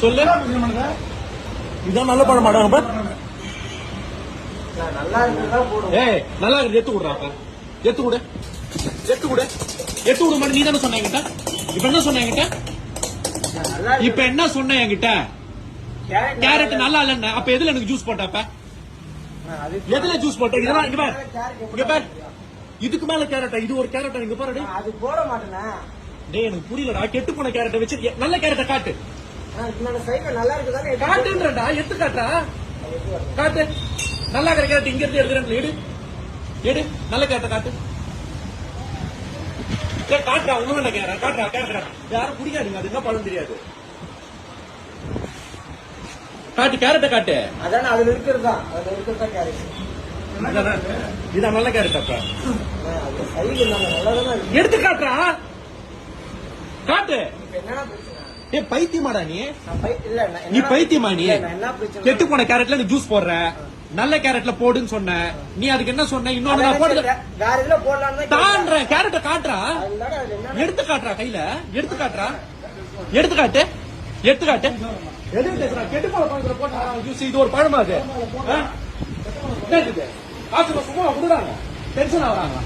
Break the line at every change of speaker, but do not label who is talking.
சொல்லு இதான் நல்ல பழம் மாட்டாங்க. ஏய் நல்லா இருக்கு, எத்து விடுறாப்ப, எத்து விடு, எத்து விடு, எத்து விடு மாதிரி நீ தானே சொன்ன என்கிட்ட. இப்ப என்ன சொன்ன என்கிட்ட? இப்ப என்ன சொன்ன என்கிட்ட? கேரட் நல்லா இல்லன்னு. அப்ப எதுல எனக்கு ஜூஸ் போட்டப்ப? எதுல ஜூஸ் போட்ட? இதெல்லாம் இங்க பாரு, இதுக்கு மேல கேரட்டா? இது ஒரு கேரட்டா? இங்க பாரு,
அது போட மாட்டேனா?
டேய் எனக்கு புரியலடா. கெட்டு போன கேரட்டை வச்சு நல்ல கேரட்டை காட்டு.
நல்லா இருக்குதானே
காட்டுன்றா, எடுத்து காட்டா, காட்டு. நல்லா இருக்கிற கேரட் இங்க இருந்து எடுக்கிறேன். எடு எடு, நல்ல கேரட்டை காட்டு. காட்டுறா, உண்மை கேரட் காட்டுறா. கேரட் யாரும் குடிக்காதுங்க, அது என்ன பழம் தெரியாது. காட்டு, கேரட்டை காட்டு.
அதானே அதுல இருக்கிறதா, அதுல இருக்கிறதா கேரட்.
இதான் நல்ல கேரட். அப்ப எடுத்து காட்டுறா, காட்டு. ஏ பைத்தியமாடா நீ? நீ பைத்தியமா நீ? கெட்டு போன கேரட்ல நீ ஜூஸ் போடுற, நல்ல கேரட்ல போடுன்னு சொன்ன. நீ அதுக்கு என்ன சொன்ன? இன்னொன்னு கேரட்டை காட்டுறா, எடுத்து காட்டுறா, கையில எடுத்து காட்டுறா, எடுத்து காட்டு, எடுத்து காட்டு. எது பேசுறா? கெட்டு போன பழத்துல போட்டா ஜூஸ். இது ஒரு பழமா? அது சும்மா விடுறாங்க, டென்ஷன் ஆகுறாங்க.